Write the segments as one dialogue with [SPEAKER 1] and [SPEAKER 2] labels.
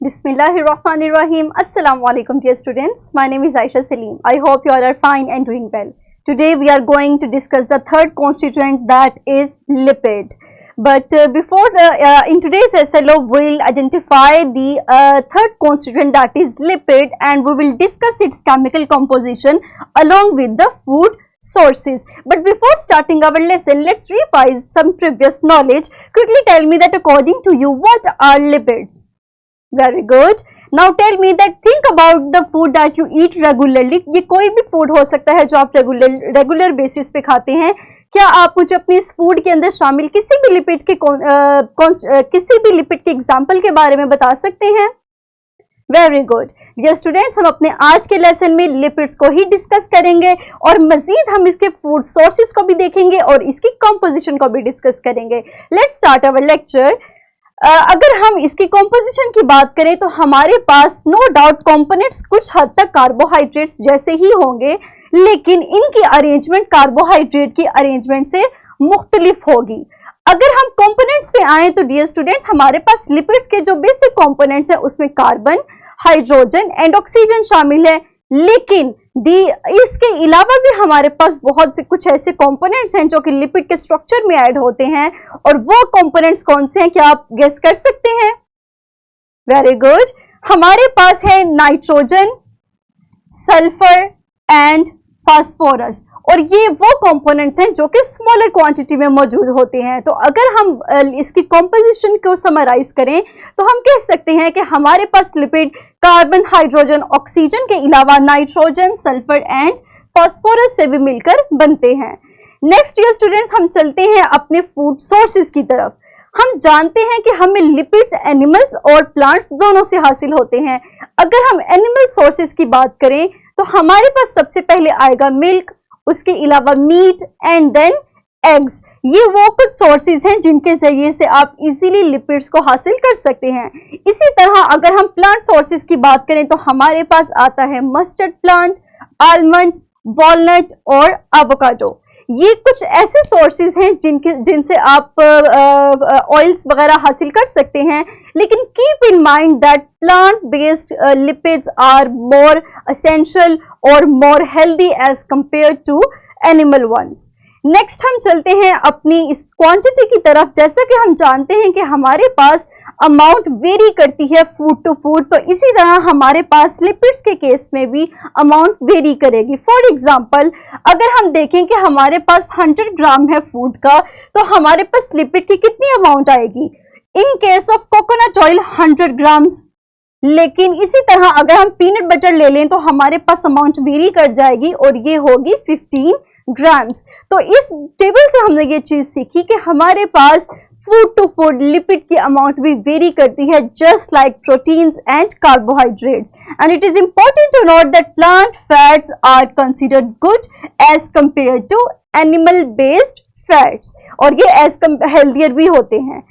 [SPEAKER 1] Bismillahirrahmanirrahim. Assalamu alaikum dear students. My name is Aisha Salim. I hope you all are fine and doing well. Today we are going to discuss the third constituent, that is lipid. But in today's SLO we will identify the third constituent, that is lipid, and we will discuss its chemical composition along with the food sources. But before starting our lesson, let's revise some previous knowledge. Quickly tell me that according to you, what are lipids? Very good. Now tell me that think about the food that you eat regularly. ये कोई भी food हो सकता है जो आप regular basis पे खाते हैं. क्या आप मुझे अपनी इस फूड के अंदर शामिल किसी भी लिपिड के एग्जाम्पल के बारे में बता सकते हैं? Very good. डियर स्टूडेंट्स, हम अपने आज के लेसन में लिपिड्स को ही डिस्कस करेंगे और मजीद हम इसके फूड सोर्सेज को भी देखेंगे और इसकी कंपोजिशन को भी डिस्कस करेंगे. Let's start our lecture. अगर हम इसकी कंपोजिशन की बात करें तो हमारे पास नो डाउट कंपोनेंट्स कुछ हद तक कार्बोहाइड्रेट्स जैसे ही होंगे, लेकिन इनकी अरेंजमेंट कार्बोहाइड्रेट की अरेंजमेंट से मुख्तलिफ होगी. अगर हम कंपोनेंट्स पे आए तो डियर स्टूडेंट्स, हमारे पास लिपिड्स के जो बेसिक कंपोनेंट्स हैं उसमें कार्बन, हाइड्रोजन एंड ऑक्सीजन शामिल है, लेकिन इसके अलावा भी हमारे पास बहुत से कुछ ऐसे कंपोनेंट्स हैं जो कि लिपिड के स्ट्रक्चर में ऐड होते हैं. और वो कंपोनेंट्स कौन से हैं, क्या आप गेस कर सकते हैं? Very good. हमारे पास है नाइट्रोजन, सल्फर एंड फास्फोरस, और ये वो कंपोनेंट्स हैं जो कि स्मॉलर क्वांटिटी में मौजूद होते हैं. तो अगर हम इसकी कंपोजिशन को समराइज करें तो हम कह सकते हैं कि हमारे पास लिपिड कार्बन, हाइड्रोजन, ऑक्सीजन के अलावा नाइट्रोजन, सल्फर एंड फास्फोरस से भी मिलकर बनते हैं. नेक्स्ट ईयर स्टूडेंट्स, हम चलते हैं अपने फूड सोर्सेज की तरफ. हम जानते हैं कि हमें लिपिड्स एनिमल्स और प्लांट्स दोनों से हासिल होते हैं. अगर हम एनिमल सोर्सेज की बात करें तो हमारे पास सबसे पहले आएगा मिल्क, उसके अलावा मीट एंड देन एग्स. ये वो कुछ सोर्सेज हैं जिनके जरिए से आप इजीली लिपिड्स को हासिल कर सकते हैं. इसी तरह अगर हम प्लांट सोर्सेज की बात करें तो हमारे पास आता है मस्टर्ड प्लांट, आलमंड, वॉलनट और एवोकाडो. ये कुछ ऐसे सोर्सेज हैं जिनसे आप ऑयल्स वगैरह हासिल कर सकते हैं, लेकिन keep in mind that plant based lipids are more essential और more healthy as compare to animal ones. Next हम चलते हैं अपनी इस क्वांटिटी की तरफ. जैसा कि हम जानते हैं कि हमारे पास अमाउंट वेरी करती है फूड टू फूड, तो इसी तरह हमारे पास लिपिड्स के केस में भी अमाउंट वेरी करेगी. फॉर एग्जांपल, अगर हम देखें कि हमारे पास 100 ग्राम है फूड का, तो हमारे पास लिपिड की कितनी अमाउंट आएगी? इन case of coconut oil 100 grams. लेकिन इसी तरह अगर हम पीनट बटर ले लें तो हमारे पास अमाउंट वेरी कर जाएगी और ये होगी 15 ग्राम्स. तो इस टेबल से हमने ये चीज सीखी कि हमारे पास फूड टू फूड लिपिड की अमाउंट भी वेरी करती है, just like proteins and carbohydrates. And it is important to note that plant fats are considered good as compare to animal based fats, और ये एज हेल्थियर भी होते हैं.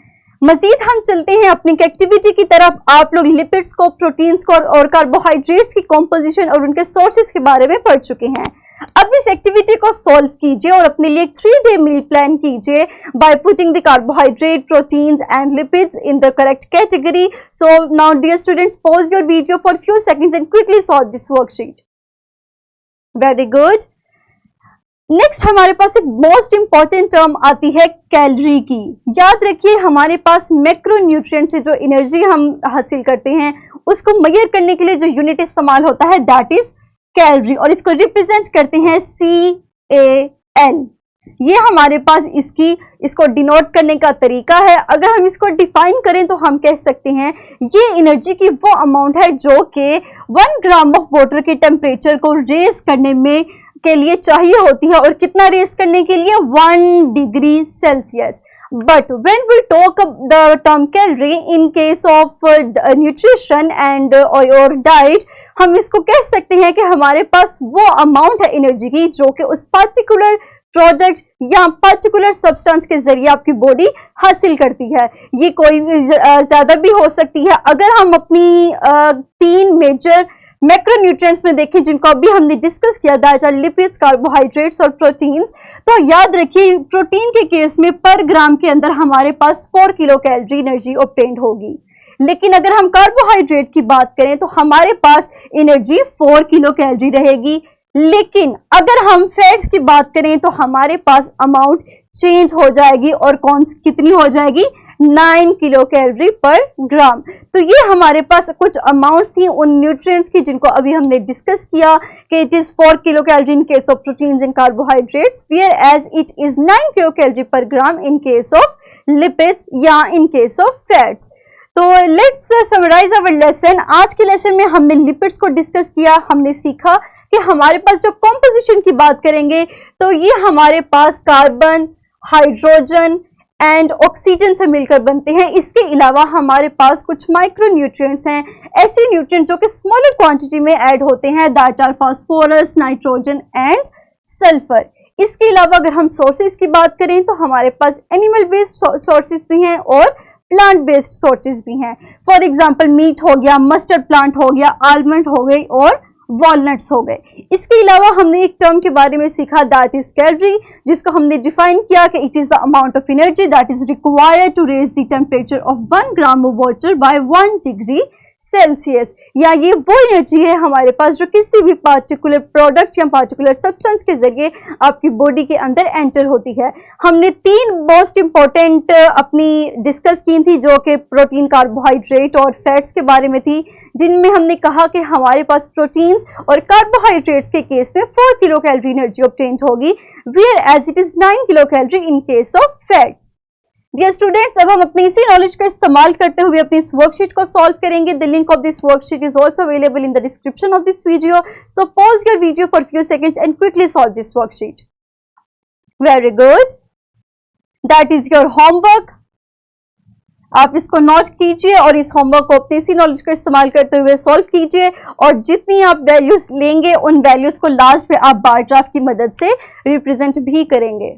[SPEAKER 1] मजीद हम चलते हैं अपनी एक्टिविटी की तरफ. आप लोग लिपिड्स को, प्रोटीन्स को और कार्बोहाइड्रेट्स की कंपोजिशन और उनके सोर्सेज के बारे में पढ़ चुके हैं. अब इस एक्टिविटी को सॉल्व कीजिए और अपने लिए 3-day मील प्लान कीजिए by putting the carbohydrate, proteins and lipids in the correct category. So now dear students, pause your video for few seconds and quickly solve this worksheet. Very good. Next हमारे पास एक most important term आती है calorie की. याद रखिए, हमारे पास macronutrient से जो एनर्जी हम हासिल करते हैं उसको मेजर करने के लिए जो यूनिट इस्तेमाल होता है दैट इज कैलोरी, और इसको रिप्रेजेंट करते हैं CAL. ये हमारे पास इसको डिनोट करने का तरीका है. अगर हम इसको डिफाइन करें तो हम कह सकते हैं ये एनर्जी की वो अमाउंट है जो कि 1 ग्राम ऑफ वाटर के टेम्परेचर को रेज करने में के लिए चाहिए होती है. और कितना रेज करने के लिए? 1 degree Celsius. But when we talk the term calorie in case of nutrition and or diet, हम इसको कह सकते हैं कि हमारे पास वो अमाउंट है एनर्जी की जो कि उस पर्टिकुलर प्रोडक्ट या पर्टिकुलर सब्सटेंस के जरिए आपकी बॉडी हासिल करती है. ये कोई ज्यादा भी हो सकती है. अगर हम अपनी 3 मेजर मैक्रोन्यूट्रिएंट्स में देखें जिनको अभी हमने डिस्कस किया, दैट आर लिपिड्स, कार्बोहाइड्रेट्स और प्रोटीन्स, तो याद रखिए प्रोटीन के केस में पर ग्राम के अंदर हमारे पास 4 किलो कैलोरी एनर्जी ऑब्टेन्ड होगी. लेकिन अगर हम कार्बोहाइड्रेट की बात करें तो हमारे पास एनर्जी 4 किलो कैलोरी रहेगी। लेकिन अगर हम फैट्स की बात करें तो हमारे पास अमाउंट चेंज हो जाएगी और कितनी हो जाएगी, 9 किलो कैलोरी पर ग्राम। तो ये हमारे पास कुछ अमाउंट्स थी उन न्यूट्रिएंट्स की जिनको अभी हमने डिस्कस किया कि it is 4 kilo calorie in case of proteins and carbohydrates, whereas it is 9 kilo calorie per gram in case of lipids या इन केस ऑफ फैट्स। तो लेट्स समराइज आवर लेसन। आज के lesson में हमने lipids को discuss किया। हमने सीखा कि हमारे पास जब कॉम्पोजिशन की बात करेंगे तो ये हमारे पास कार्बन, हाइड्रोजन एंड ऑक्सीजन से मिलकर बनते हैं। इसके अलावा हमारे पास कुछ माइक्रो न्यूट्रिएंट्स हैं, ऐसे न्यूट्रिएंट्स जो कि स्मॉलर क्वांटिटी में ऐड होते हैं, that are phosphorus, nitrogen and sulphur. इसके अलावा अगर हम सोर्सेज की बात करें तो हमारे पास एनिमल बेस्ड सोर्सेज भी हैं और प्लांट बेस्ड सोर्सेज भी हैं। फॉर एग्जाम्पल मीट हो गया, मस्टर्ड प्लांट हो गया, आलमंड हो गई और वॉलनट्स हो गए। इसके अलावा हमने एक टर्म के बारे में सीखा, दैट इज कैलोरी, जिसको हमने डिफाइन किया कि it is the amount of energy that is required to raise the temperature of 1 gram of water by 1 degree Celsius. या ये वो एनर्जी है हमारे पास जो किसी भी पार्टिकुलर प्रोडक्ट या पार्टिकुलर सब्सटेंस के जरिए आपकी बॉडी के अंदर एंटर होती है। हमने 3 मोस्ट इंपॉर्टेंट अपनी डिस्कस की थी जो कि प्रोटीन, कार्बोहाइड्रेट और फैट्स के बारे में थी, जिनमें हमने कहा कि हमारे पास प्रोटीन्स और कार्बोहाइड्रेट्स के केस में 4 किलो कैलोरी एनर्जी ऑब्टेन होगी, whereas it is 9 kilo calorie in case of fats. Dear students, अब हम अपनी इसी नॉलेज का इस्तेमाल करते हुए अपनी इस वर्कशीट को सॉल्व करेंगे। The link of this worksheet is also available in the description of this video, so pause your video for few seconds and quickly solve this worksheet. Very good, that is your homework. आप इसको note कीजिए और इस homework को अपनी इसी knowledge का इस्तेमाल करते हुए सॉल्व कीजिए, और जितनी आप वैल्यूज लेंगे उन वैल्यूज को लास्ट में आप बार ग्राफ की मदद से रिप्रेजेंट भी करेंगे।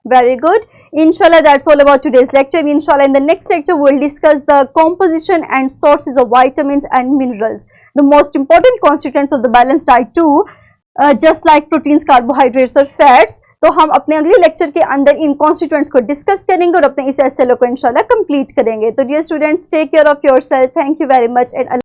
[SPEAKER 1] Very good. Inshallah, that's all about today's lecture. Inshallah, in the next lecture, we'll discuss the composition and sources of vitamins and minerals, the most important constituents of the balanced diet too, just like proteins, carbohydrates और fats. तो हम अपने अगले lecture के अंदर इन constituents को discuss करेंगे और अपने इस एसएलओ को इंशाल्लाह कंप्लीट करेंगे। तो dear students, take care of yourself. Thank you very much and